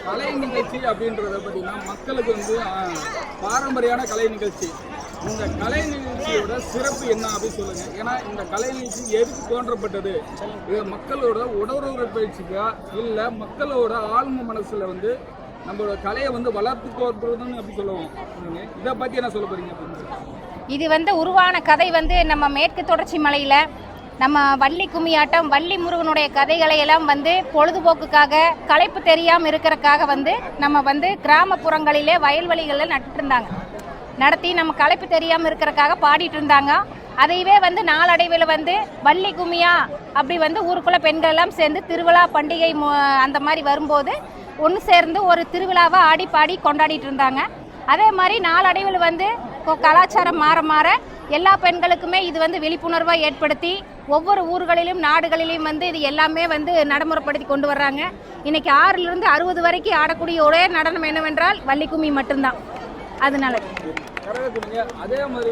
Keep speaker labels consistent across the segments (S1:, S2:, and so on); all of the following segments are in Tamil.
S1: கலை நிகழ்ச்சி அப்படின்றத பார்த்தீங்கன்னா மக்களுக்கு வந்து பாரம்பரியான கலை நிகழ்ச்சி. இந்த கலை நிகழ்ச்சியோட சிறப்பு என்ன அப்படின்னு சொல்லுங்க. ஏன்னா இந்த கலை நிகழ்ச்சி எதுக்கு தோன்றப்பட்டது? இது மக்களோட உடலுறவு பயிற்சிக்கா இல்லை மக்களோட ஆழ்ம மனசுல வந்து நம்மளோட கலையை வந்து வளர்த்து கோர்றதுன்னு அப்படி சொல்லுவோம். இதை பற்றி என்ன சொல்ல போறீங்க?
S2: இது வந்து உருவான கதை வந்து நம்ம மேற்கு தொடர்ச்சி மலையில் நம்ம வள்ளி கும்மியாட்டம், வள்ளி முருகனுடைய கதைகளை எல்லாம் வந்து பொழுதுபோக்குக்காக, களைப்பு தெரியாமல் இருக்கிறக்காக வந்து நம்ம வந்து கிராமப்புறங்களிலே வயல்வெளிகளில் நட்டுட்டு இருந்தாங்க. நடத்தி நம்ம களைப்பு தெரியாமல் இருக்கிறக்காக பாடிட்டு இருந்தாங்க. அதையவே வந்து நாளடைவில் வந்து வள்ளி கும்மியா அப்படி வந்து ஊருக்குள்ளே பெண்கள் எல்லாம் சேர்ந்து திருவிழா பண்டிகை அந்த மாதிரி வரும்போது ஒன்று சேர்ந்து ஒரு திருவிழாவை ஆடி பாடி கொண்டாடிட்டு இருந்தாங்க. அதே மாதிரி நாளடைவில் வந்து கலாச்சாரம் மாற மாற எல்லா பெண்களுக்குமே இது வந்து விழிப்புணர்வை ஏற்படுத்தி ஒவ்வொரு ஊர்களிலும் நாடுகளிலும் வந்து இது எல்லாமே வந்து நடைமுறைப்படுத்தி கொண்டு வர்றாங்க. இன்னைக்கு 6லிருந்து 60 வரைக்கும் ஆடக்கூடிய ஒரே நடனம் என்னவென்றால் வள்ளி கும்மி மட்டும்தான். அதனால
S1: அதே மாதிரி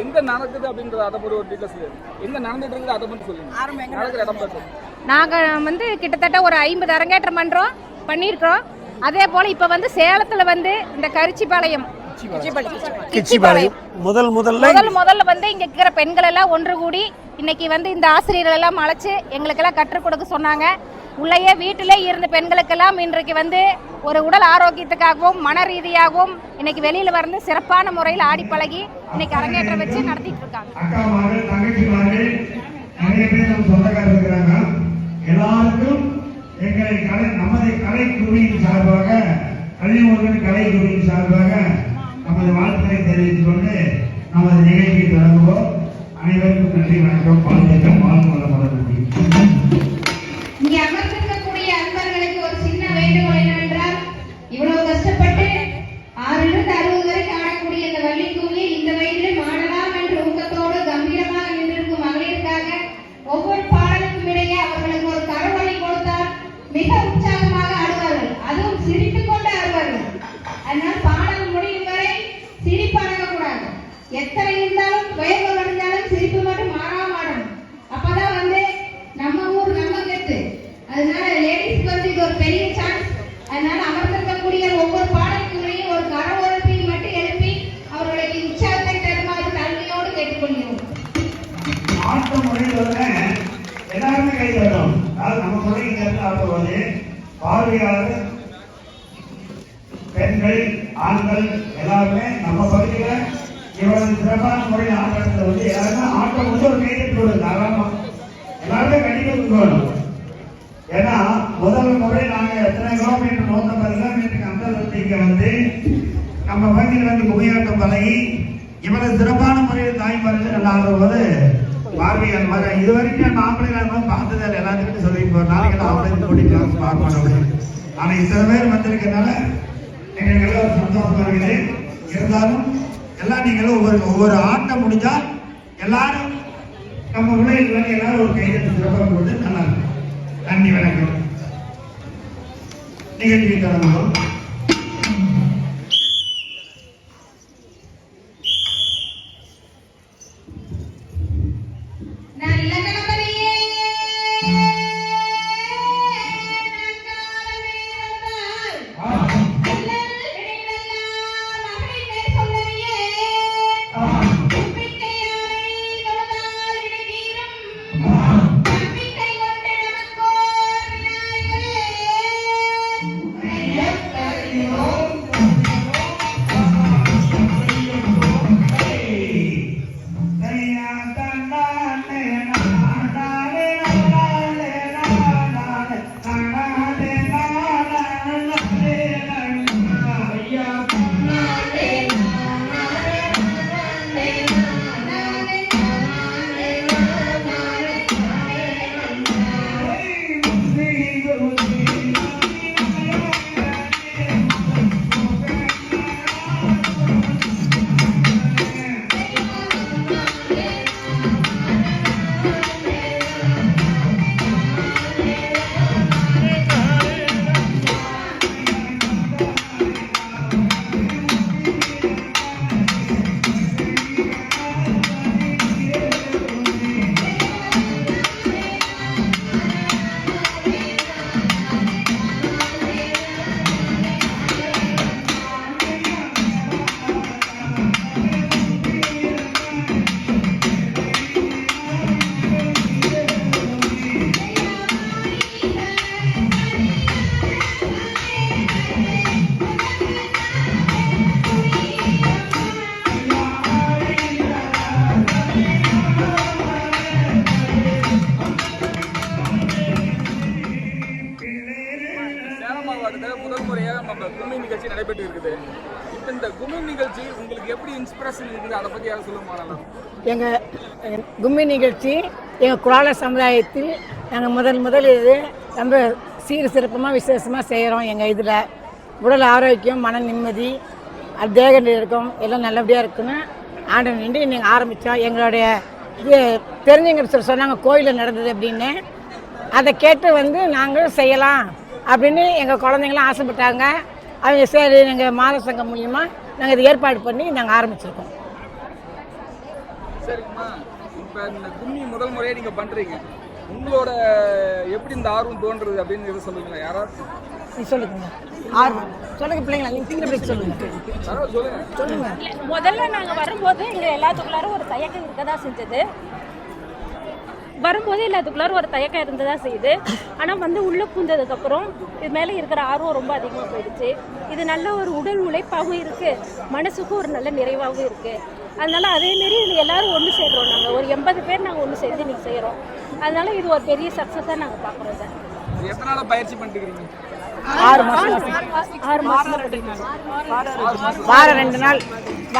S1: எங்க நடக்குது அப்படின்றது அதை ஒரு டீட்டெயில்ஸ் எங்க நடந்துட்டு இருக்குது அதை மட்டும் சொல்லுங்க. நடக்கிற இடம் பார்த்து
S2: நாங்கள் வந்து கிட்டத்தட்ட ஒரு 50 அரங்கேற்றம் பண்ணியிருக்கிறோம். அதே போல் இப்போ வந்து சேலத்தில் வந்து இந்த கிச்சிபாளையம் முதல்ல வந்து இங்கே இருக்கிற பெண்கள் எல்லாம் ஒன்று கூடி இன்னைக்கு வந்து இந்த ஆசிரியர்கள் எல்லாம் அழைச்சி எங்களுக்கெல்லாம் கற்றுக் கொடுக்க சொன்னாங்க. உள்ளேயே வீட்டிலே இருந்த பெண்களுக்கெல்லாம் இன்றைக்கு வந்து ஒரு உடல் ஆரோக்கியத்துக்காகவும் மன ரீதியாகவும் இன்னைக்கு வெளியில் வந்து சிறப்பான முறையில் ஆடி பழகி இன்னைக்கு அரங்கேற்றம் வச்சு நடத்திட்டு இருக்காங்க.
S3: எல்லாருக்கும் எங்களை நமது கலைக்குழுவின் சார்பாக, கலைஞர்கள் கலைக்குழுவின் சார்பாக நமது வாழ்த்துக்களை தெரிவித்துக் கொண்டு நமது நிகழ்ச்சியை தொடங்குவோம். அனைவருக்கும் நன்றி, வணக்கம், வாழ்த்துக்கள், வாழ்த்து வளமுடன்.
S4: இங்கே அமர்ந்திருக்கக்கூடிய அன்பர்களுக்கு ஒரு சின்ன வேண்டுகோள் என்னவென்றால், இவ்வளவு கஷ்டப்பட்டு 6லிருந்து 60 வரைக்கும் ஆடக்கூடிய இந்த வள்ளி கும்மி இந்த வயதிலும் ஆடலாம் என்று ஊக்கத்தோடு கம்பீரமாக நின்றிருக்கும் மகளிருக்காக ஒவ்வொரு பாடலுக்கும் இடையே அவர்களுக்கு ஒரு கரவொலி கொடுத்தால் மிக உற்சாகமாக ஆடுவார்கள். அதுவும் சிரித்துக் கொண்டு ஆடுவார்கள். அதனால் பாடல் முடியும் வரை சிரிப்பு அடங்கக்கூடாது. எத்தனை இருந்தாலும் வேகம் அடைந்தாலும் சிரிப்பு மட்டும் மாறாம ஆடணும். அப்பதான் வந்து நம்ம ஊர் நம்ம கெத்து. அதனால லேடிஸ்க்கு வந்து இது ஒரு பெரிய சான்ஸ். அதனால அமர்ந்திருக்கக்கூடிய ஒவ்வொரு பாடலுக்குள்ளேயும் ஒரு கரவொலிப்பை மட்டும் எழுப்பி அவர்களுக்கு உற்சாகத்தை தருமாறு தாழ்மையோடு கேட்டுக்கொள்கிறோம்.
S3: ஆட்ட முறையில் எல்லாருமே கை தரணும். அதாவது நம்ம முறைக்கு ஆடும்போது பார்வையாளர் பெண்கள் ஆண்கள் எல்லாருமே நம்ம பகுதியில் இவ்வளவு சிறப்பான முறையில் ஆட்டத்தை வந்து எல்லாருமே ஆட்டம் வந்து ஒரு கைதட்டு தாராளமா எல்லாருமே கண்டிப்பாக வேணும். ஏன்னா முதல் முறை நாங்கள் எத்தனை கிலோமீட்டர் 150 கிலோமீட்டருக்கு அந்த வந்து நம்ம பகுதியில் வந்து கும்மியாட்டம் பழகி இவ்வளவு சிறப்பான முறையில் தாய்மார்கள் நல்லா ஆடும்போது பார்வையாளர் மக இது வரைக்கும் ஆம்பளை பார்த்ததில்லை. எல்லாத்துக்கிட்டும் சொல்லி போகிறோம், நாளைக்கு ஆம்பளை கூட்டி கிளாஸ் பார்க்கணும். ஆனால் இத்தனை பேர் வந்திருக்கிறதுனால எங்களுக்கு எல்லாம் சந்தோஷமா இருக்குது. இருந்தாலும் எல்லாம் நீங்களும் ஒவ்வொரு ஆட்டம் முடிஞ்சா எல்லாரும் நம்ம விளையாட்டு எல்லாரும் ஒரு கையெழுத்து சிறப்பாக கொடுத்து நல்லா இருக்கும். நன்றி, வணக்கம். நிகழ்ச்சி தொடங்குவோம்.
S1: கிட்டத்தட்ட முதல் முறையாக நம்ம கும்மி நிகழ்ச்சி நடைபெற்று இருக்குது. இப்போ இந்த கும்மி நிகழ்ச்சி உங்களுக்கு எப்படி இன்ஸ்பிரேஷன் இருக்குது, அதை பற்றி யாரும் சொல்ல மாட்டோம்?
S5: எங்கள் கும்மி நிகழ்ச்சி எங்கள் குலால சமுதாயத்தில் நாங்கள் முதல் இது ரொம்ப சீர் சிறப்பமாக விசேஷமாக செய்கிறோம். எங்கள் இதில் உடல் ஆரோக்கியம், மன நிம்மதி, தேக இருக்கும் எல்லாம் நல்லபடியாக இருக்குன்னு ஆண்டவன் நின்று நீங்கள் ஆரம்பித்தோம். எங்களுடைய இது தெரிஞ்சவங்க சொன்னாங்க கோயிலில் நடந்தது அப்படின்னு. அதை கேட்டு நாங்கள் செய்யலாம் அப்படின்னு எங்கள் குழந்தைங்களாம் ஆசைப்பட்டாங்க. அவங்க சரி எங்கள் மாத சங்கம் மூலியமாக நாங்கள் இதை ஏற்பாடு பண்ணி நாங்கள் ஆரம்பிச்சிருக்கோம்.
S1: சரிங்கம்மா, இப்போ இந்த கும்மி முதல் முறையாக நீங்கள் பண்ணுறீங்க, உங்களோட எப்படி இந்த ஆர்வம் தோன்றுறது அப்படின்னு எதுவும் சொல்லுங்களா? யாராவது
S5: நீ சொல்லுங்க. ஆர்வம் சொல்லுங்க பிள்ளைங்களா, நீங்கள் சின்ன பிள்ளைக்கு சொல்லுங்க. சொல்லுங்க.
S6: முதல்ல நாங்கள் வரும்போது எங்கள் எல்லாத்துக்குள்ளாரும் ஒரு தயக்கம் இருக்க தான் செஞ்சது. வரும்போது எல்லாத்துக்குள்ளாரும் ஒரு தயக்கம் இருந்ததா செய்யுது. ஆனால் உள்ளே பூந்ததுக்கப்புறம் இது மேலே இருக்கிற ஆர்வம் ரொம்ப அதிகமாக போயிடுச்சு. இது நல்ல ஒரு உடல் உழைப்பாகவும் இருக்குது, மனசுக்கும் ஒரு நல்ல நிறைவாகவும் இருக்குது. அதனால் அதேமாரி இதில் எல்லோரும் ஒன்று சேர்றோம். நாங்கள் ஒரு 80 பேர் நாங்கள் ஒன்று சேர்ந்து இன்றைக்கி செய்கிறோம். அதனால் இது ஒரு பெரிய சக்ஸஸாக நாங்கள் பார்க்குறோம் சார்.
S1: எத்தனை நாள் பயிற்சி பண்ணிட்டு இருக்கீங்க?
S5: 6 மாதம். வாரம் 2 நாள்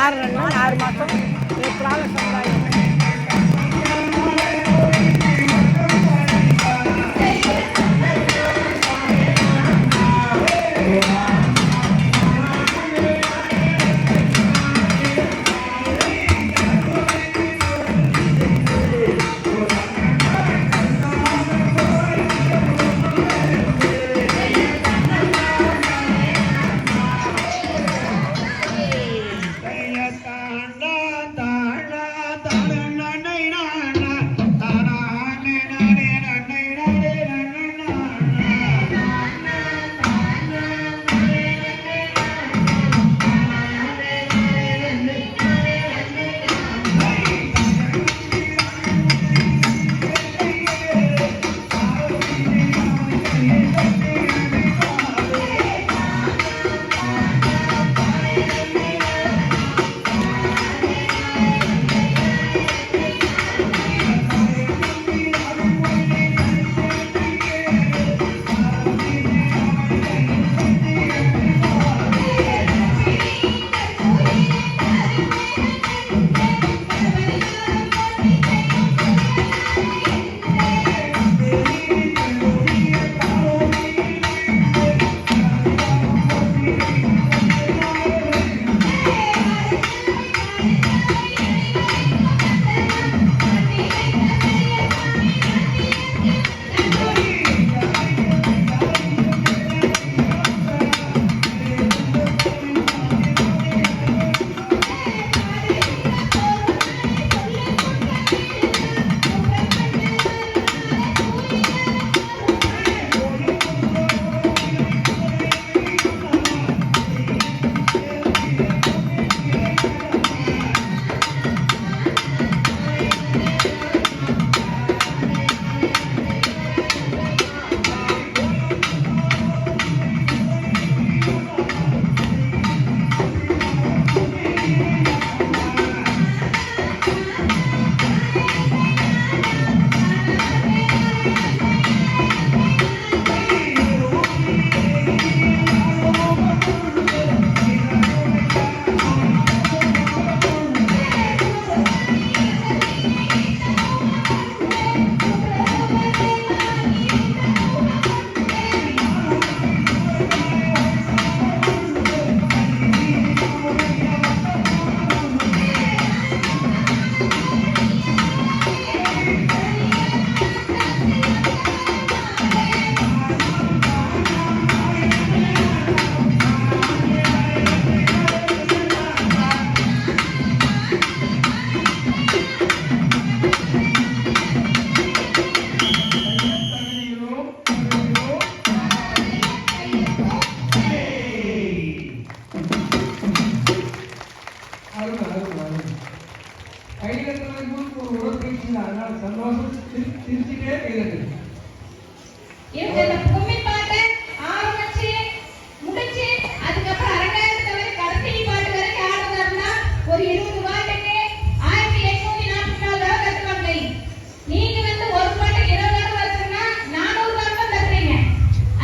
S5: 6 மாதம்.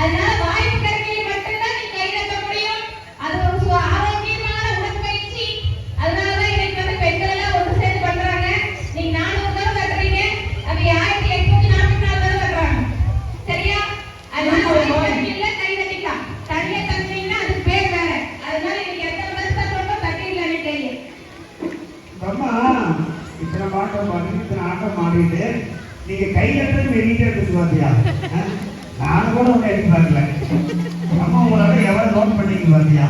S4: அதனால வாய்ப்பு கிடைக்கையில் மட்டும்தான்
S3: நீங்க கையெழுத்து வெளியிட்டே இருக்கு பாத்தியா? நான் கூட ஒண்ணு எடுத்து பார்க்கல. அம்மா உங்களால எவ்வளவு நோட் பண்ணிக்க பாத்தியா?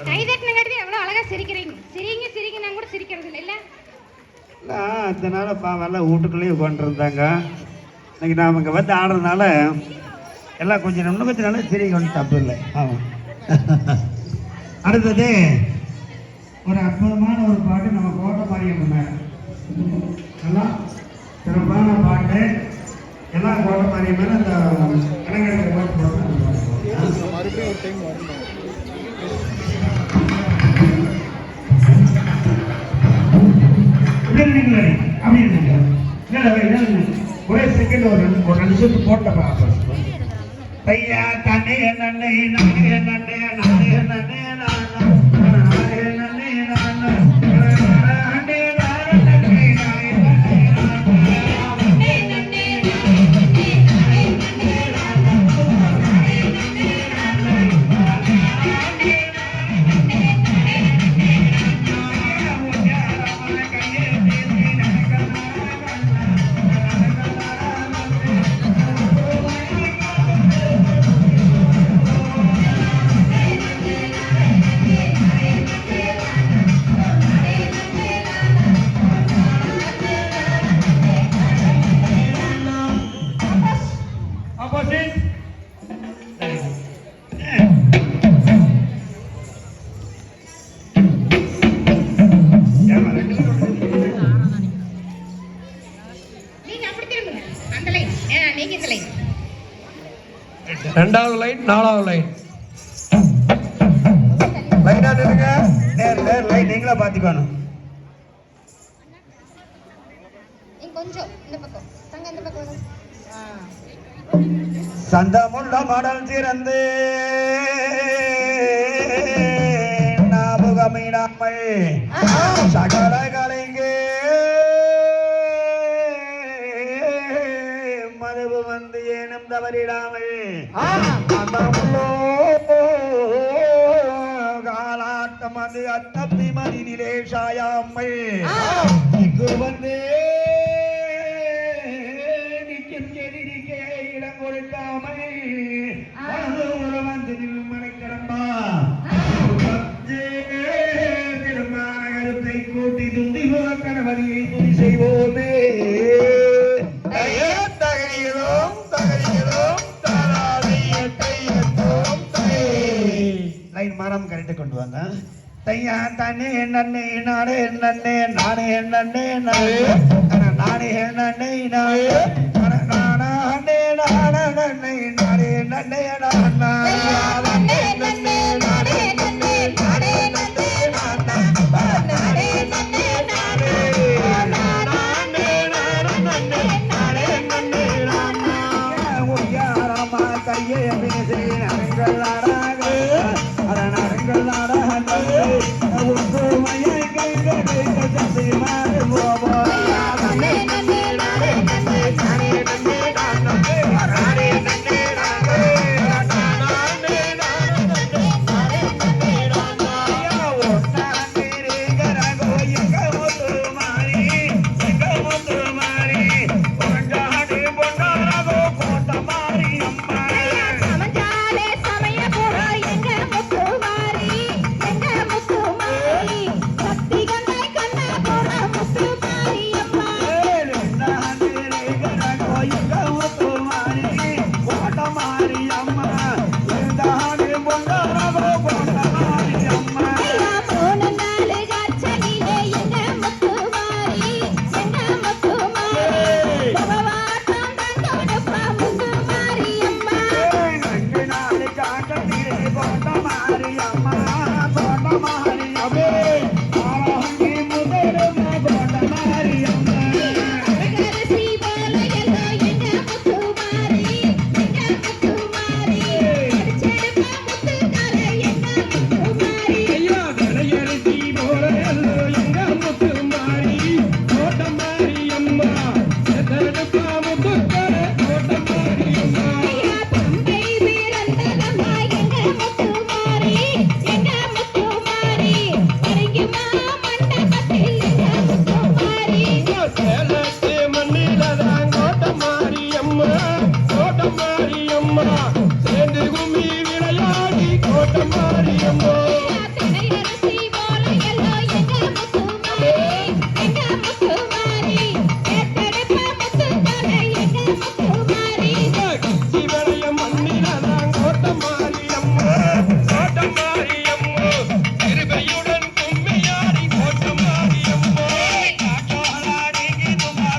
S4: கைதட்டினங்காட்டி எவ்வளவு அழகா சிரிக்கிறீங்க. சிரிங்க சிரிங்க நான் கூட சிரிக்கிறது இல்ல.
S3: அதனால பாவெல்லாம் வீட்டுக்குள்ளேயே உட்காந்துருந்தாங்க. இன்னைக்கு நாம் இங்கே வந்து ஆடுறதுனால எல்லாம் கொஞ்சம் இன்னும் கொஞ்சம் நாள் சிரிக்க ஒன்றும் தப்பு இல்லை. ஆமாம். அடுத்தது ஒரு அற்புதமான ஒரு பாட்டு நம்ம கோட்டை மாரியம்மன் மேடம். நல்லா சிறப்பான பாட்டு எல்லாம் கோட்டை மாதிரி மேலே அந்த கலைஞர்கள் பாட்டு போட்டு
S1: மறுபடியும் ஒரு டைம் வரணும்.
S3: ஒரே செகண்ட் ஒரு 2 நிமிஷத்துக்கு போட்ட பார்ப்போம். ஐயா தண்ணே நன்னே நன்னே நன்னே நானே நன்னே நானே நன்னே நானே
S7: ரெண்டாவது லைன் 4வது லைன் லைனா நில்லுங்க.
S3: நேர் லைன் நீங்களா பாத்துக்கணும்.
S2: கொஞ்சம் இந்த பக்கம் தங்க இந்த பக்கம்
S3: சந்தமுள்ள மடல் சிறந்து ஞாபகமிடாமல் சகல கலைங்கு மதுவு வந்து ஏனும் தவறிடாமல் காலாட்டம் அது அத்தப்பி மதினிலே சாயாமல் இங்கு வந்து இடம் கொடுக்காமல் வந்து மனைக்கிடம்பா திருமான கருத்தை கூட்டி துண்டி கணவரியை துணி செய்வோமே லைன் மரம் கரெக்ட் கொண்டு வாங்க. தையா தானே நன்னே நானே நன்னே நானே நன்னே நானே நானே நன்னே நானே நானே நானே நன்னே நானே நன்னே நானே நன்னே நானே நன்னே நானே நன்னே நானே நன்னே நானே கையை பேசி நரங்கள் நாடாக நரங்கள் நாடாக மையை கை மாறு போவோ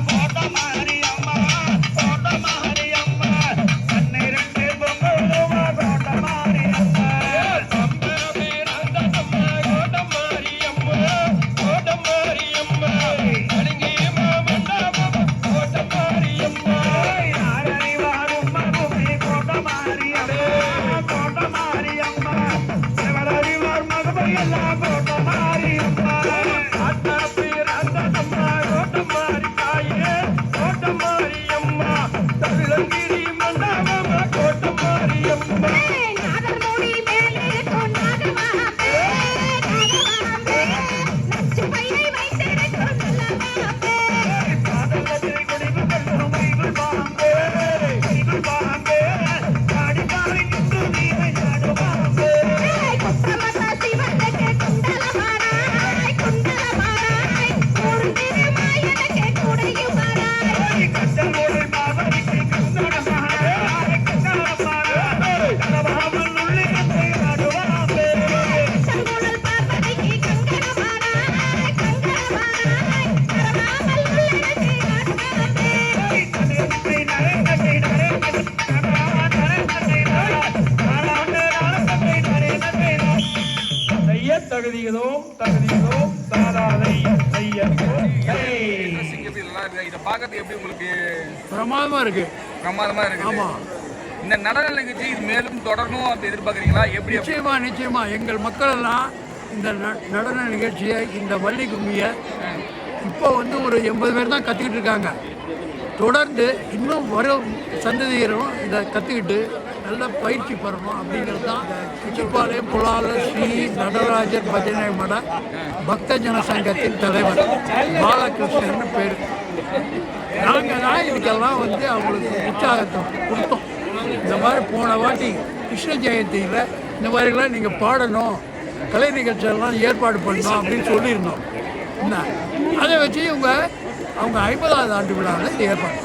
S3: கோட்டமாரி தகுதியோம் சாராதை ஐயப்போ
S1: Dressing எப்படி நல்லா இருக்கு? இதை பார்க்கறதுக்கு எப்படி உங்களுக்கு
S8: பிரமாதமா இருக்கு.
S1: பிரமாதமா இருக்கு?
S8: ஆமா,
S1: இந்த நடன நிகழ்ச்சி இது மேலும் தொடரணும் அப்படி எதிர்பார்க்குறீங்களா? எப்படி
S8: நிச்சயமா நிச்சயமா எங்கள் மக்கள் எல்லாம் இந்த நடன நிகழ்ச்சியை, இந்த வள்ளி கும்மியை இப்போ வந்து ஒரு 80 பேர் தான் கற்றுக்கிட்டு இருக்காங்க. தொடர்ந்து இன்னும் வரும் சந்ததியரும் இதை கற்றுக்கிட்டு நல்ல பயிற்சி பெறணும் அப்படிங்கிறது தான் குச்சிப்பாளையம் புலால ஸ்ரீ நடராஜர் பஜனை மட பக்த ஜன சங்கத்தின் தலைவர் பாலகிருஷ்ணன் பேர். நாங்கள் தான் இதுக்கெல்லாம் வந்து அவங்களுக்கு உற்சாகத்தை கொடுத்தோம். இந்த மாதிரி போன வாட்டி கிருஷ்ண ஜெயந்தியில் இந்த மாதிரிலாம் நீங்கள் பாடணும், கலை நிகழ்ச்சியெல்லாம் ஏற்பாடு பண்ணணும் அப்படின்னு சொல்லியிருந்தோம். என்ன அதை வச்சு அவங்க 50வது ஆண்டு விழாவில் ஏற்பாடு